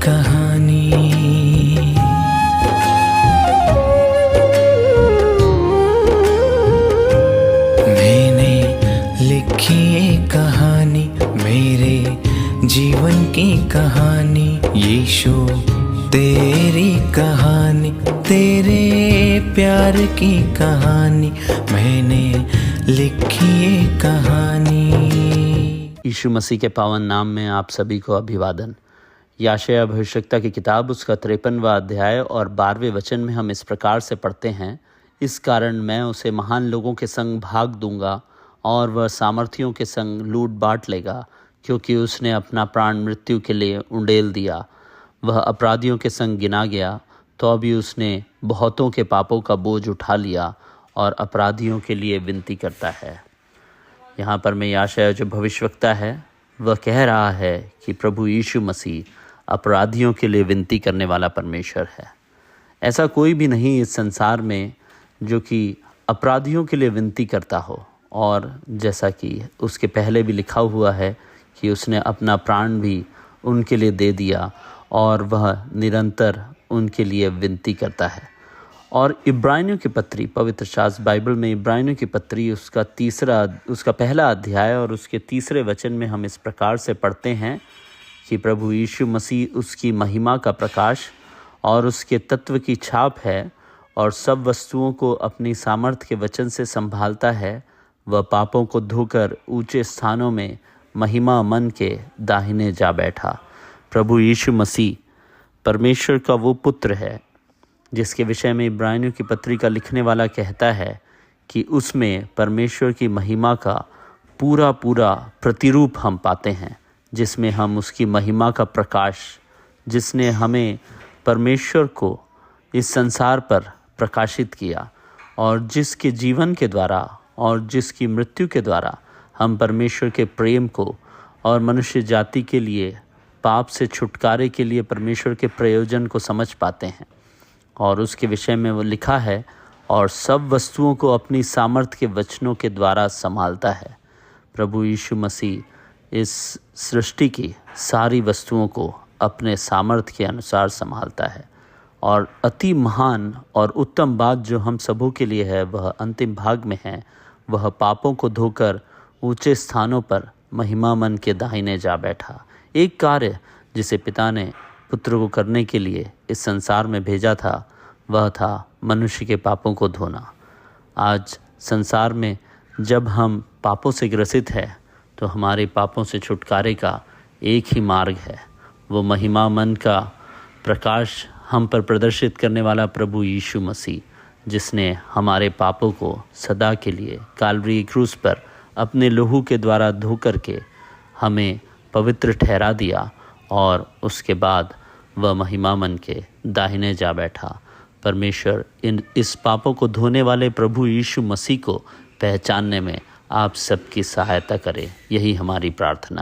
कहानी। मैंने लिखी ये कहानी, मेरे जीवन की कहानी। यीशु तेरी कहानी, तेरे प्यार की कहानी। मैंने लिखी ये कहानी। यीशु मसीह के पावन नाम में आप सभी को अभिवादन। याशायाह भविष्यवक्ता की किताब उसका 53वां अध्याय और 12वें वचन में हम इस प्रकार से पढ़ते हैं, इस कारण मैं उसे महान लोगों के संग भाग दूंगा और वह सामर्थियों के संग लूट बांट लेगा, क्योंकि उसने अपना प्राण मृत्यु के लिए उंडेल दिया। वह अपराधियों के संग गिना गया, तो अभी उसने बहुतों के पापों का बोझ उठा लिया और अपराधियों के लिए विनती करता है। यहाँ पर मैं याशायाह जो भविष्यवक्ता है वह कह रहा है कि प्रभु यीशु मसीह अपराधियों के लिए विनती करने वाला परमेश्वर है। ऐसा कोई भी नहीं इस संसार में जो कि अपराधियों के लिए विनती करता हो, और जैसा कि उसके पहले भी लिखा हुआ है कि उसने अपना प्राण भी उनके लिए दे दिया और वह निरंतर उनके लिए विनती करता है। और इब्रानियों की पत्री, पवित्र शास्त्र बाइबल में इब्रानियों की पत्री उसका पहला अध्याय और उसके 3 वचन में हम इस प्रकार से पढ़ते हैं कि प्रभु यीशु मसीह उसकी महिमा का प्रकाश और उसके तत्व की छाप है, और सब वस्तुओं को अपनी सामर्थ के वचन से संभालता है। वह पापों को धोकर ऊंचे स्थानों में महिमा मन के दाहिने जा बैठा। प्रभु यीशु मसीह परमेश्वर का वो पुत्र है जिसके विषय में इब्रानियों की पत्री का लिखने वाला कहता है कि उसमें परमेश्वर की महिमा का पूरा प्रतिरूप हम पाते हैं, जिसमें हम उसकी महिमा का प्रकाश, जिसने हमें परमेश्वर को इस संसार पर प्रकाशित किया, और जिसके जीवन के द्वारा और जिसकी मृत्यु के द्वारा हम परमेश्वर के प्रेम को और मनुष्य जाति के लिए पाप से छुटकारे के लिए परमेश्वर के प्रयोजन को समझ पाते हैं। और उसके विषय में वो लिखा है, और सब वस्तुओं को अपनी सामर्थ के वचनों के द्वारा संभालता है। प्रभु यीशु मसीह इस सृष्टि की सारी वस्तुओं को अपने सामर्थ के अनुसार संभालता है। और अति महान और उत्तम बात जो हम सबों के लिए है वह अंतिम भाग में है। वह पापों को धोकर ऊंचे स्थानों पर महिमा मन के दाहिने जा बैठा। एक कार्य जिसे पिता ने पुत्र को करने के लिए इस संसार में भेजा था, वह था मनुष्य के पापों को धोना। आज संसार में जब हम पापों से ग्रसित हैं, तो हमारे पापों से छुटकारे का एक ही मार्ग है, वो महिमा मन का प्रकाश हम पर प्रदर्शित करने वाला प्रभु यीशु मसीह, जिसने हमारे पापों को सदा के लिए कालवरी क्रूस पर अपने लहू के द्वारा धो करके हमें पवित्र ठहरा दिया, और उसके बाद वह महिमा मन के दाहिने जा बैठा। परमेश्वर इस पापों को धोने वाले प्रभु यीशु मसीह को पहचानने में आप सबकी सहायता करे, यही हमारी प्रार्थना है।